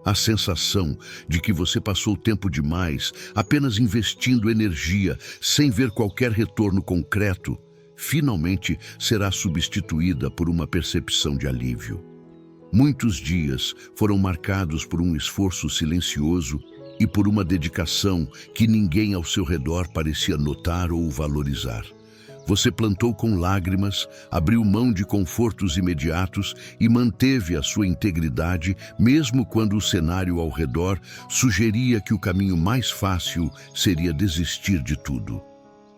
A sensação de que você passou tempo demais apenas investindo energia sem ver qualquer retorno concreto, finalmente será substituída por uma percepção de alívio. Muitos dias foram marcados por um esforço silencioso e por uma dedicação que ninguém ao seu redor parecia notar ou valorizar. Você plantou com lágrimas, abriu mão de confortos imediatos e manteve a sua integridade, mesmo quando o cenário ao redor sugeria que o caminho mais fácil seria desistir de tudo.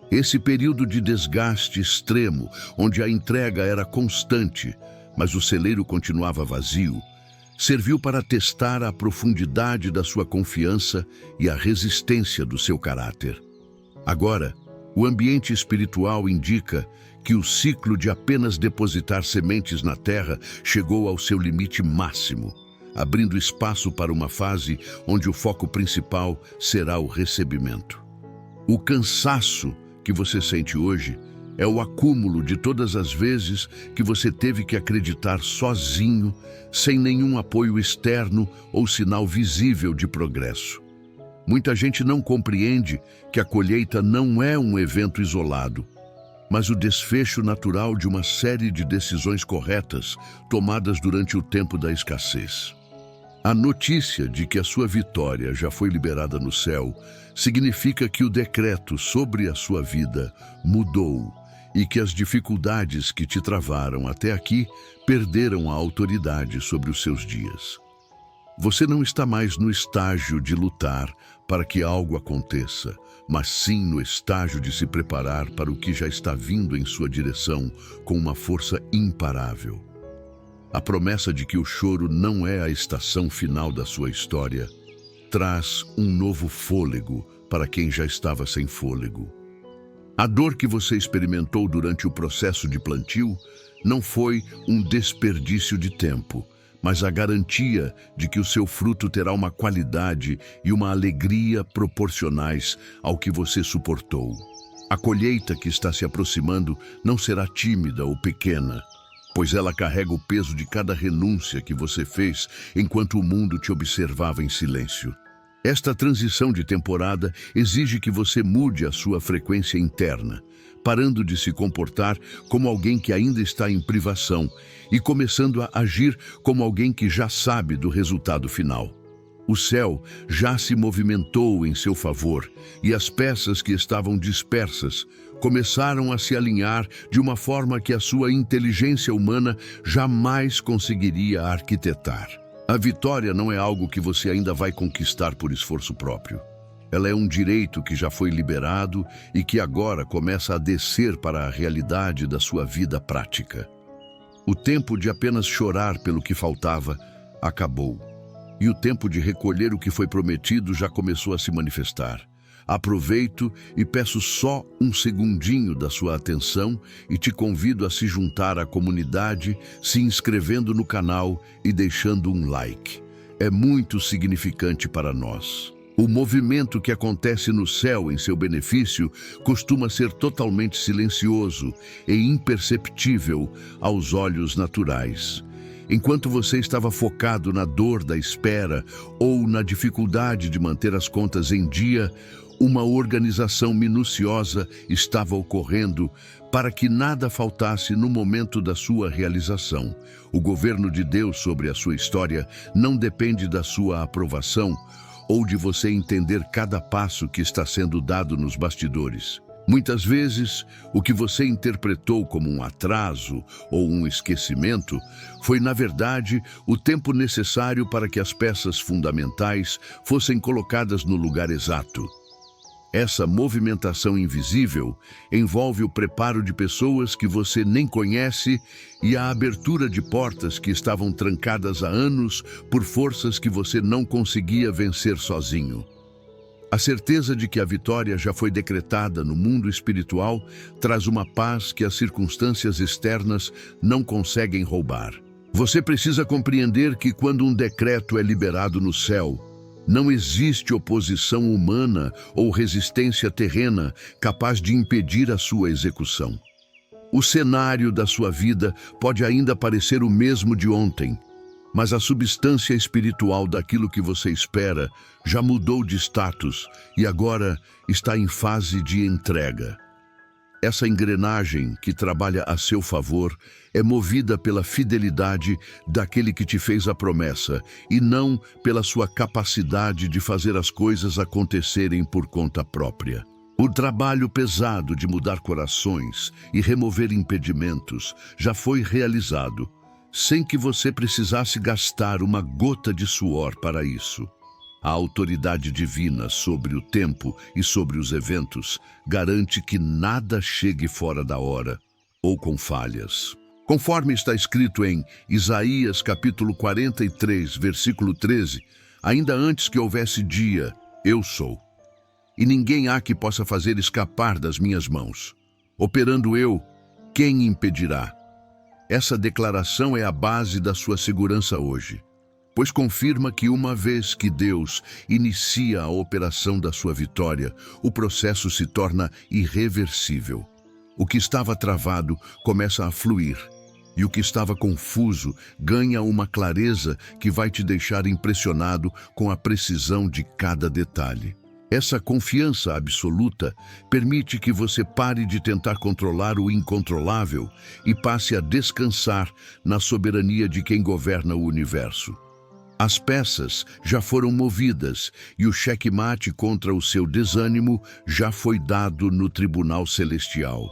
Esse período de desgaste extremo, onde a entrega era constante, mas o celeiro continuava vazio, serviu para testar a profundidade da sua confiança e a resistência do seu caráter. Agora, o ambiente espiritual indica que o ciclo de apenas depositar sementes na terra chegou ao seu limite máximo, abrindo espaço para uma fase onde o foco principal será o recebimento. O cansaço que você sente hoje é o acúmulo de todas as vezes que você teve que acreditar sozinho, sem nenhum apoio externo ou sinal visível de progresso. Muita gente não compreende que a colheita não é um evento isolado, mas o desfecho natural de uma série de decisões corretas tomadas durante o tempo da escassez. A notícia de que a sua vitória já foi liberada no céu significa que o decreto sobre a sua vida mudou e que as dificuldades que te travaram até aqui perderam a autoridade sobre os seus dias. Você não está mais no estágio de lutar para que algo aconteça, mas sim no estágio de se preparar para o que já está vindo em sua direção com uma força imparável. A promessa de que o choro não é a estação final da sua história traz um novo fôlego para quem já estava sem fôlego. A dor que você experimentou durante o processo de plantio não foi um desperdício de tempo, mas a garantia de que o seu fruto terá uma qualidade e uma alegria proporcionais ao que você suportou. A colheita que está se aproximando não será tímida ou pequena, pois ela carrega o peso de cada renúncia que você fez enquanto o mundo te observava em silêncio. Esta transição de temporada exige que você mude a sua frequência interna, parando de se comportar como alguém que ainda está em privação e começando a agir como alguém que já sabe do resultado final. O céu já se movimentou em seu favor e as peças que estavam dispersas começaram a se alinhar de uma forma que a sua inteligência humana jamais conseguiria arquitetar. A vitória não é algo que você ainda vai conquistar por esforço próprio. Ela é um direito que já foi liberado e que agora começa a descer para a realidade da sua vida prática. O tempo de apenas chorar pelo que faltava acabou, e o tempo de recolher o que foi prometido já começou a se manifestar. Aproveito e peço só um segundinho da sua atenção e te convido a se juntar à comunidade, se inscrevendo no canal e deixando um like. É muito significante para nós. O movimento que acontece no céu em seu benefício costuma ser totalmente silencioso e imperceptível aos olhos naturais. Enquanto você estava focado na dor da espera ou na dificuldade de manter as contas em dia, uma organização minuciosa estava ocorrendo para que nada faltasse no momento da sua realização. O governo de Deus sobre a sua história não depende da sua aprovação ou de você entender cada passo que está sendo dado nos bastidores. Muitas vezes, o que você interpretou como um atraso ou um esquecimento foi, na verdade, o tempo necessário para que as peças fundamentais fossem colocadas no lugar exato. Essa movimentação invisível envolve o preparo de pessoas que você nem conhece e a abertura de portas que estavam trancadas há anos por forças que você não conseguia vencer sozinho. A certeza de que a vitória já foi decretada no mundo espiritual traz uma paz que as circunstâncias externas não conseguem roubar. Você precisa compreender que quando um decreto é liberado no céu, não existe oposição humana ou resistência terrena capaz de impedir a sua execução. O cenário da sua vida pode ainda parecer o mesmo de ontem, Mas a substância espiritual daquilo que você espera já mudou de status e agora está em fase de entrega. Essa engrenagem que trabalha a seu favor é movida pela fidelidade daquele que te fez a promessa e não pela sua capacidade de fazer as coisas acontecerem por conta própria. O trabalho pesado de mudar corações e remover impedimentos já foi realizado, sem que você precisasse gastar uma gota de suor para isso. A autoridade divina sobre o tempo e sobre os eventos garante que nada chegue fora da hora ou com falhas. Conforme está escrito em Isaías capítulo 43, versículo 13, ainda antes que houvesse dia, eu sou. E ninguém há que possa fazer escapar das minhas mãos. Operando eu, quem impedirá? Essa declaração é a base da sua segurança hoje, pois confirma que uma vez que Deus inicia a operação da sua vitória, o processo se torna irreversível. O que estava travado começa a fluir, e o que estava confuso ganha uma clareza que vai te deixar impressionado com a precisão de cada detalhe. Essa confiança absoluta permite que você pare de tentar controlar o incontrolável e passe a descansar na soberania de quem governa o universo. As peças já foram movidas e o xeque-mate contra o seu desânimo já foi dado no tribunal celestial.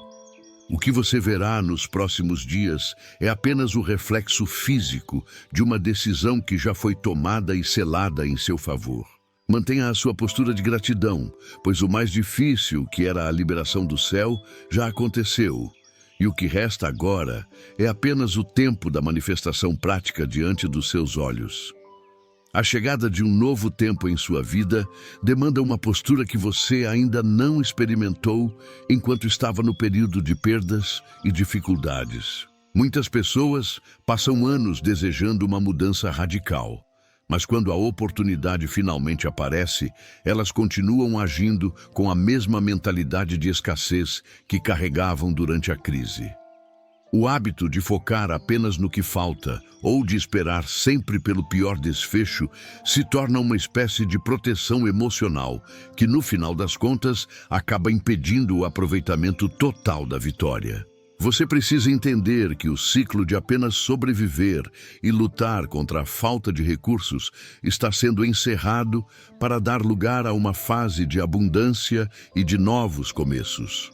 O que você verá nos próximos dias é apenas o reflexo físico de uma decisão que já foi tomada e selada em seu favor. Mantenha a sua postura de gratidão, pois o mais difícil, que era a liberação do céu, já aconteceu. E o que resta agora é apenas o tempo da manifestação prática diante dos seus olhos. A chegada de um novo tempo em sua vida demanda uma postura que você ainda não experimentou enquanto estava no período de perdas e dificuldades. Muitas pessoas passam anos desejando uma mudança radical. Mas quando a oportunidade finalmente aparece, elas continuam agindo com a mesma mentalidade de escassez que carregavam durante a crise. O hábito de focar apenas no que falta ou de esperar sempre pelo pior desfecho se torna uma espécie de proteção emocional que, no final das contas, acaba impedindo o aproveitamento total da vitória. Você precisa entender que o ciclo de apenas sobreviver e lutar contra a falta de recursos está sendo encerrado para dar lugar a uma fase de abundância e de novos começos.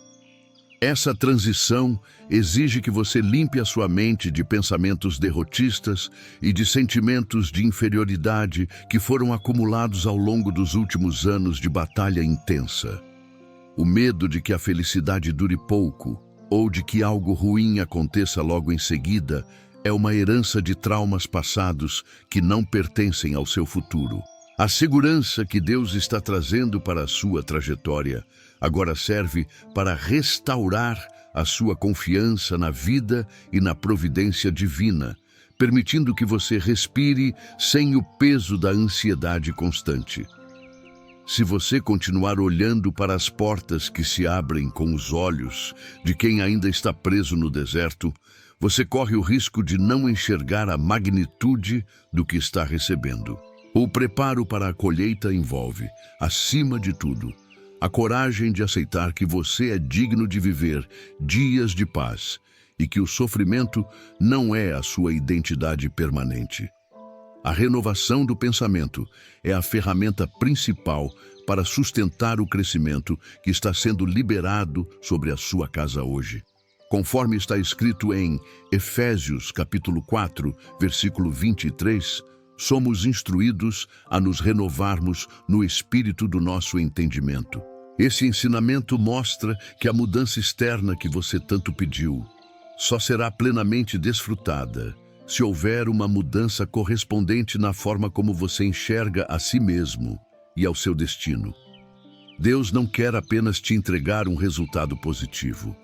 Essa transição exige que você limpe a sua mente de pensamentos derrotistas e de sentimentos de inferioridade que foram acumulados ao longo dos últimos anos de batalha intensa. O medo de que a felicidade dure pouco ou de que algo ruim aconteça logo em seguida, é uma herança de traumas passados que não pertencem ao seu futuro. A segurança que Deus está trazendo para a sua trajetória agora serve para restaurar a sua confiança na vida e na providência divina, permitindo que você respire sem o peso da ansiedade constante. Se você continuar olhando para as portas que se abrem com os olhos de quem ainda está preso no deserto, você corre o risco de não enxergar a magnitude do que está recebendo. O preparo para a colheita envolve, acima de tudo, a coragem de aceitar que você é digno de viver dias de paz e que o sofrimento não é a sua identidade permanente. A renovação do pensamento é a ferramenta principal para sustentar o crescimento que está sendo liberado sobre a sua casa hoje. Conforme está escrito em Efésios capítulo 4, versículo 23, somos instruídos a nos renovarmos no espírito do nosso entendimento. Esse ensinamento mostra que a mudança externa que você tanto pediu só será plenamente desfrutada se houver uma mudança correspondente na forma como você enxerga a si mesmo e ao seu destino. Deus não quer apenas te entregar um resultado positivo.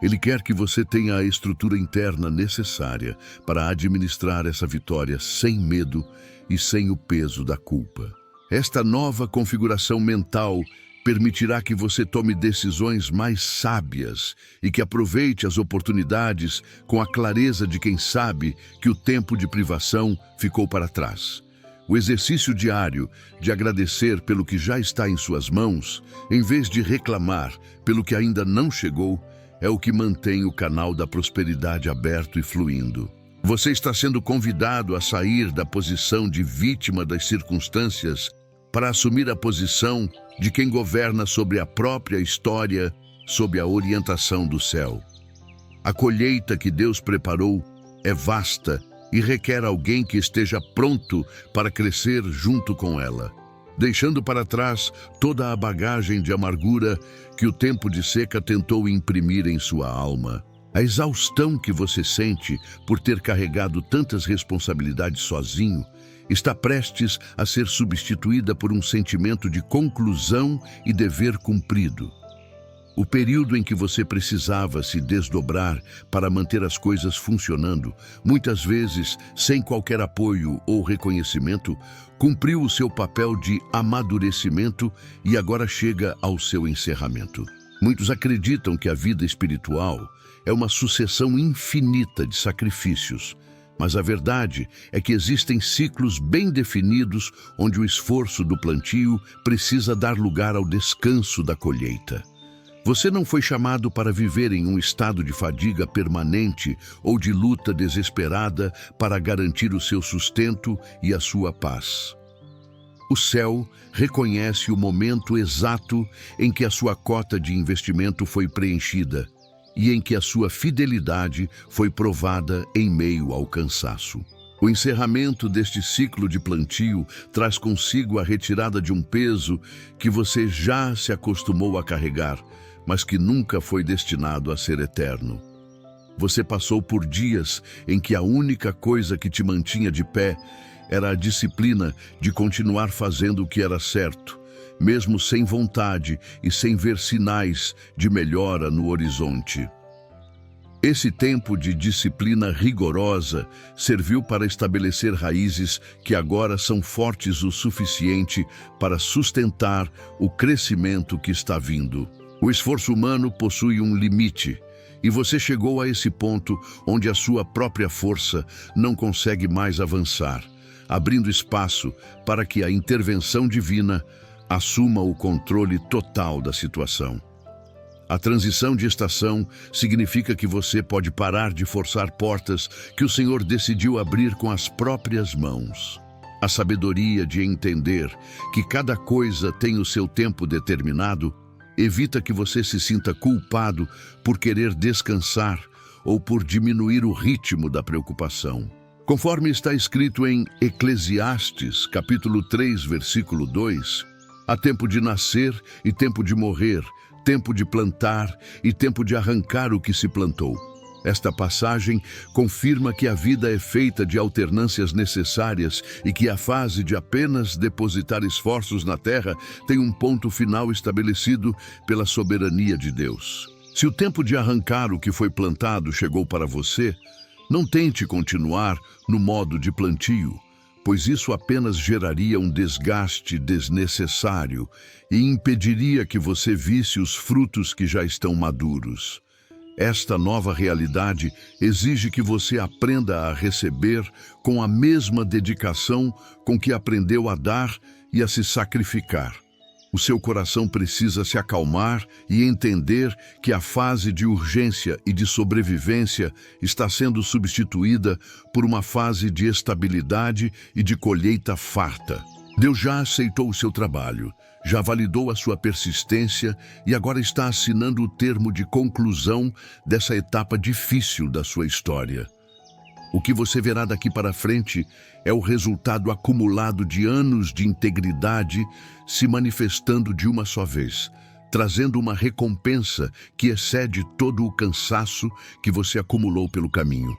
Ele quer que você tenha a estrutura interna necessária para administrar essa vitória sem medo e sem o peso da culpa. Esta nova configuração mental permitirá que você tome decisões mais sábias e que aproveite as oportunidades com a clareza de quem sabe que o tempo de privação ficou para trás. O exercício diário de agradecer pelo que já está em suas mãos, em vez de reclamar pelo que ainda não chegou, é o que mantém o canal da prosperidade aberto e fluindo. Você está sendo convidado a sair da posição de vítima das circunstâncias para assumir a posição de quem governa sobre a própria história, sob a orientação do céu. A colheita que Deus preparou é vasta e requer alguém que esteja pronto para crescer junto com ela, deixando para trás toda a bagagem de amargura que o tempo de seca tentou imprimir em sua alma. A exaustão que você sente por ter carregado tantas responsabilidades sozinho está prestes a ser substituída por um sentimento de conclusão e dever cumprido. O período em que você precisava se desdobrar para manter as coisas funcionando, muitas vezes sem qualquer apoio ou reconhecimento, cumpriu o seu papel de amadurecimento e agora chega ao seu encerramento. Muitos acreditam que a vida espiritual é uma sucessão infinita de sacrifícios, mas a verdade é que existem ciclos bem definidos onde o esforço do plantio precisa dar lugar ao descanso da colheita. Você não foi chamado para viver em um estado de fadiga permanente ou de luta desesperada para garantir o seu sustento e a sua paz. O céu reconhece o momento exato em que a sua cota de investimento foi preenchida e em que a sua fidelidade foi provada em meio ao cansaço. O encerramento deste ciclo de plantio traz consigo a retirada de um peso que você já se acostumou a carregar, mas que nunca foi destinado a ser eterno. Você passou por dias em que a única coisa que te mantinha de pé era a disciplina de continuar fazendo o que era certo, mesmo sem vontade e sem ver sinais de melhora no horizonte. Esse tempo de disciplina rigorosa serviu para estabelecer raízes que agora são fortes o suficiente para sustentar o crescimento que está vindo. O esforço humano possui um limite, e você chegou a esse ponto onde a sua própria força não consegue mais avançar, abrindo espaço para que a intervenção divina assuma o controle total da situação. A transição de estação significa que você pode parar de forçar portas que o Senhor decidiu abrir com as próprias mãos. A sabedoria de entender que cada coisa tem o seu tempo determinado evita que você se sinta culpado por querer descansar ou por diminuir o ritmo da preocupação. Conforme está escrito em Eclesiastes, capítulo 3, versículo 2, há tempo de nascer e tempo de morrer, tempo de plantar e tempo de arrancar o que se plantou. Esta passagem confirma que a vida é feita de alternâncias necessárias e que a fase de apenas depositar esforços na terra tem um ponto final estabelecido pela soberania de Deus. Se o tempo de arrancar o que foi plantado chegou para você, não tente continuar no modo de plantio, pois isso apenas geraria um desgaste desnecessário e impediria que você visse os frutos que já estão maduros. Esta nova realidade exige que você aprenda a receber com a mesma dedicação com que aprendeu a dar e a se sacrificar. O seu coração precisa se acalmar e entender que a fase de urgência e de sobrevivência está sendo substituída por uma fase de estabilidade e de colheita farta. Deus já aceitou o seu trabalho, já validou a sua persistência e agora está assinando o termo de conclusão dessa etapa difícil da sua história. O que você verá daqui para frente é o resultado acumulado de anos de integridade se manifestando de uma só vez, trazendo uma recompensa que excede todo o cansaço que você acumulou pelo caminho.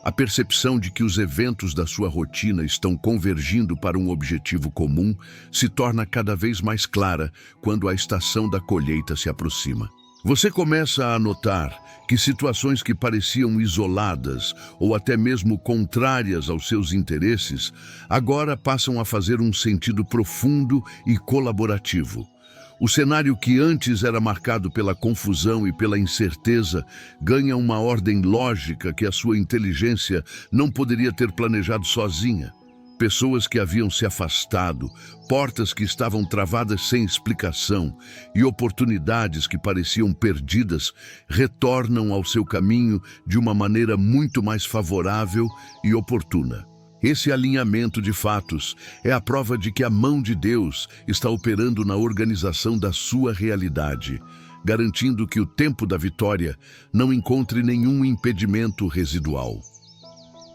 A percepção de que os eventos da sua rotina estão convergindo para um objetivo comum se torna cada vez mais clara quando a estação da colheita se aproxima. Você começa a notar que situações que pareciam isoladas ou até mesmo contrárias aos seus interesses, agora passam a fazer um sentido profundo e colaborativo. O cenário que antes era marcado pela confusão e pela incerteza ganha uma ordem lógica que a sua inteligência não poderia ter planejado sozinha. Pessoas que haviam se afastado, portas que estavam travadas sem explicação e oportunidades que pareciam perdidas retornam ao seu caminho de uma maneira muito mais favorável e oportuna. Esse alinhamento de fatos é a prova de que a mão de Deus está operando na organização da sua realidade, garantindo que o tempo da vitória não encontre nenhum impedimento residual.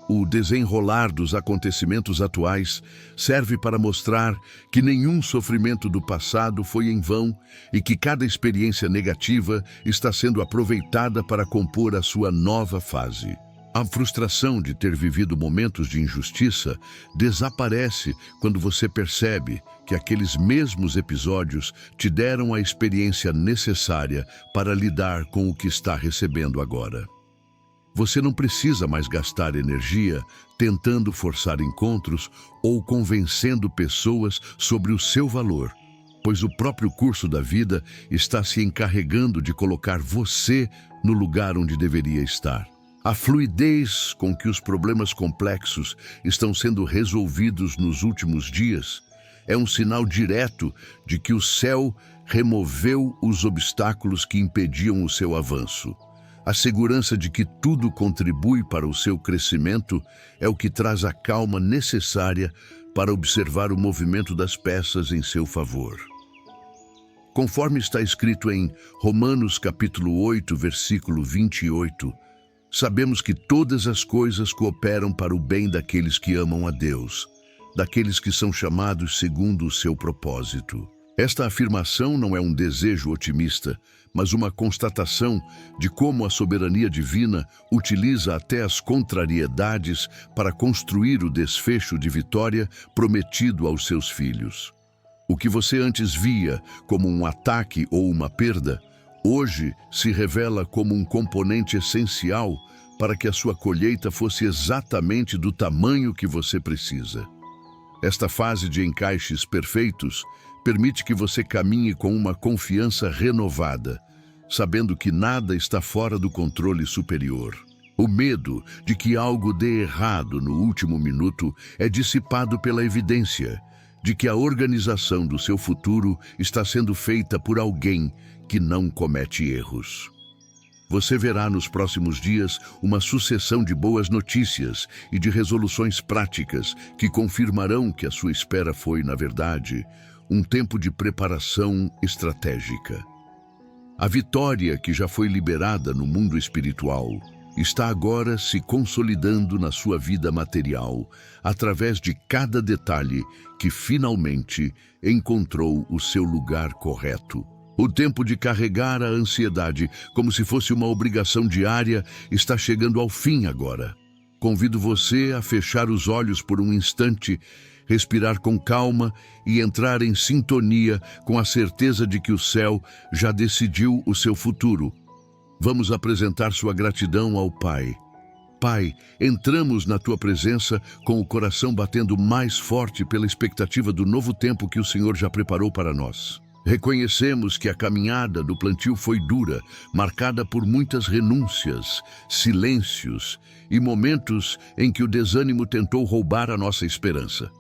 O desenrolar dos acontecimentos atuais serve para mostrar que nenhum sofrimento do passado foi em vão e que cada experiência negativa está sendo aproveitada para compor a sua nova fase. A frustração de ter vivido momentos de injustiça desaparece quando você percebe que aqueles mesmos episódios te deram a experiência necessária para lidar com o que está recebendo agora. Você não precisa mais gastar energia tentando forçar encontros ou convencendo pessoas sobre o seu valor, pois o próprio curso da vida está se encarregando de colocar você no lugar onde deveria estar. A fluidez com que os problemas complexos estão sendo resolvidos nos últimos dias é um sinal direto de que o céu removeu os obstáculos que impediam o seu avanço. A segurança de que tudo contribui para o seu crescimento é o que traz a calma necessária para observar o movimento das peças em seu favor. Conforme está escrito em Romanos capítulo 8, versículo 28, sabemos que todas as coisas cooperam para o bem daqueles que amam a Deus, daqueles que são chamados segundo o seu propósito. Esta afirmação não é um desejo otimista, mas uma constatação de como a soberania divina utiliza até as contrariedades para construir o desfecho de vitória prometido aos seus filhos. O que você antes via como um ataque ou uma perda, hoje se revela como um componente essencial para que a sua colheita fosse exatamente do tamanho que você precisa. Esta fase de encaixes perfeitos permite que você caminhe com uma confiança renovada, sabendo que nada está fora do controle superior. O medo de que algo dê errado no último minuto é dissipado pela evidência de que a organização do seu futuro está sendo feita por alguém que não comete erros. Você verá nos próximos dias uma sucessão de boas notícias e de resoluções práticas que confirmarão que a sua espera foi, na verdade, um tempo de preparação estratégica. A vitória que já foi liberada no mundo espiritual está agora se consolidando na sua vida material, através de cada detalhe que finalmente encontrou o seu lugar correto. O tempo de carregar a ansiedade como se fosse uma obrigação diária está chegando ao fim agora. Convido você a fechar os olhos por um instante, respirar com calma e entrar em sintonia com a certeza de que o céu já decidiu o seu futuro. Vamos apresentar sua gratidão ao Pai. Pai, entramos na Tua presença com o coração batendo mais forte pela expectativa do novo tempo que o Senhor já preparou para nós. Reconhecemos que a caminhada do plantio foi dura, marcada por muitas renúncias, silêncios e momentos em que o desânimo tentou roubar a nossa esperança.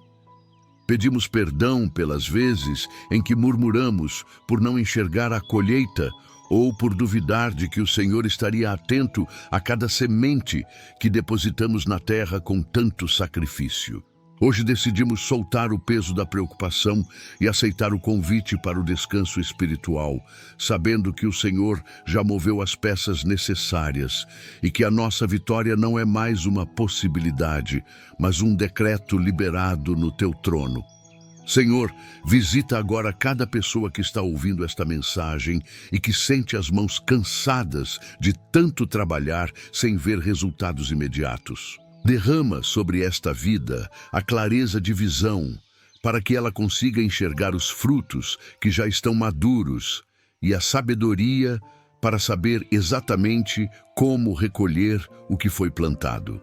Pedimos perdão pelas vezes em que murmuramos por não enxergar a colheita ou por duvidar de que o Senhor estaria atento a cada semente que depositamos na terra com tanto sacrifício. Hoje decidimos soltar o peso da preocupação e aceitar o convite para o descanso espiritual, sabendo que o Senhor já moveu as peças necessárias e que a nossa vitória não é mais uma possibilidade, mas um decreto liberado no Teu trono. Senhor, visita agora cada pessoa que está ouvindo esta mensagem e que sente as mãos cansadas de tanto trabalhar sem ver resultados imediatos. Derrama sobre esta vida a clareza de visão, para que ela consiga enxergar os frutos que já estão maduros e a sabedoria para saber exatamente como recolher o que foi plantado.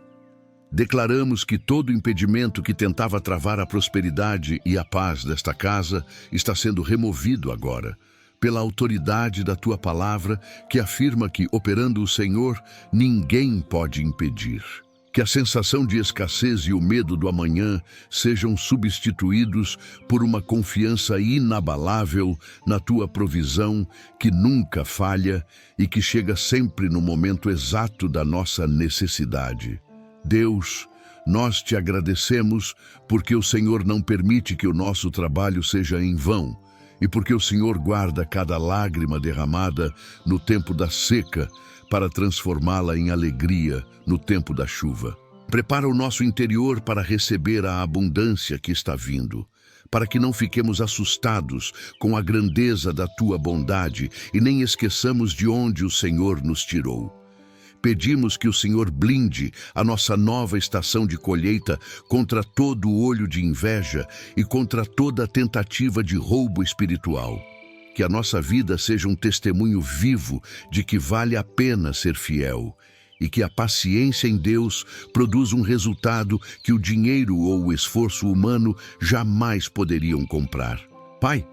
Declaramos que todo impedimento que tentava travar a prosperidade e a paz desta casa está sendo removido agora, pela autoridade da tua palavra, que afirma que, operando o Senhor, ninguém pode impedir. Que a sensação de escassez e o medo do amanhã sejam substituídos por uma confiança inabalável na tua provisão, que nunca falha e que chega sempre no momento exato da nossa necessidade. Deus, nós te agradecemos porque o Senhor não permite que o nosso trabalho seja em vão e porque o Senhor guarda cada lágrima derramada no tempo da seca para transformá-la em alegria no tempo da chuva. Prepara o nosso interior para receber a abundância que está vindo, para que não fiquemos assustados com a grandeza da tua bondade e nem esqueçamos de onde o Senhor nos tirou. Pedimos que o Senhor blinde a nossa nova estação de colheita contra todo o olho de inveja e contra toda tentativa de roubo espiritual. Que a nossa vida seja um testemunho vivo de que vale a pena ser fiel e que a paciência em Deus produza um resultado que o dinheiro ou o esforço humano jamais poderiam comprar. Pai,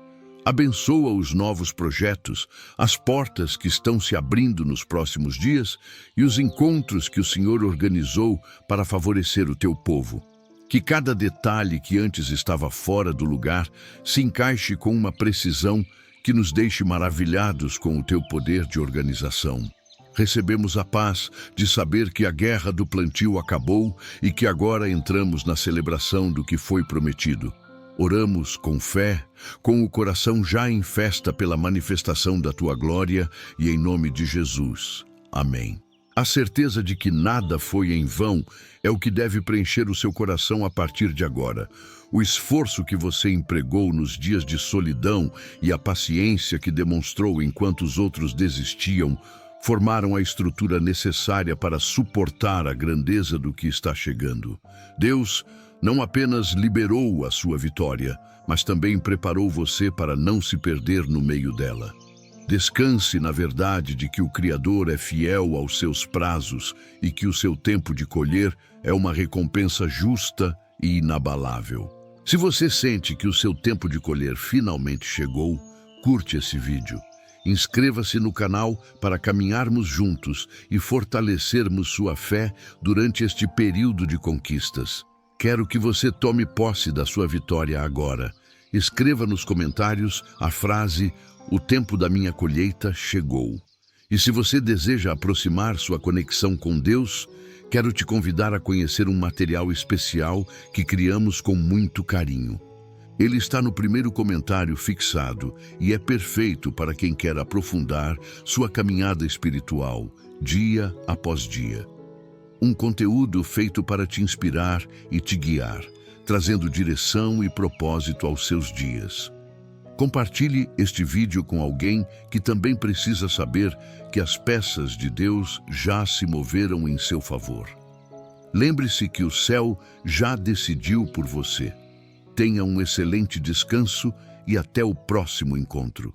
abençoa os novos projetos, as portas que estão se abrindo nos próximos dias e os encontros que o Senhor organizou para favorecer o teu povo. Que cada detalhe que antes estava fora do lugar se encaixe com uma precisão que nos deixe maravilhados com o teu poder de organização. Recebemos a paz de saber que a guerra do plantio acabou e que agora entramos na celebração do que foi prometido. Oramos com fé, com o coração já em festa pela manifestação da tua glória e em nome de Jesus. Amém. A certeza de que nada foi em vão é o que deve preencher o seu coração a partir de agora. O esforço que você empregou nos dias de solidão e a paciência que demonstrou enquanto os outros desistiam formaram a estrutura necessária para suportar a grandeza do que está chegando. Deus não apenas liberou a sua vitória, mas também preparou você para não se perder no meio dela. Descanse na verdade de que o Criador é fiel aos seus prazos e que o seu tempo de colher é uma recompensa justa e inabalável. Se você sente que o seu tempo de colher finalmente chegou, curte esse vídeo. Inscreva-se no canal para caminharmos juntos e fortalecermos sua fé durante este período de conquistas. Quero que você tome posse da sua vitória agora. Escreva nos comentários a frase "O tempo da minha colheita chegou". E se você deseja aproximar sua conexão com Deus, quero te convidar a conhecer um material especial que criamos com muito carinho. Ele está no primeiro comentário fixado e é perfeito para quem quer aprofundar sua caminhada espiritual, dia após dia. Um conteúdo feito para te inspirar e te guiar, trazendo direção e propósito aos seus dias. Compartilhe este vídeo com alguém que também precisa saber que as peças de Deus já se moveram em seu favor. Lembre-se que o céu já decidiu por você. Tenha um excelente descanso e até o próximo encontro.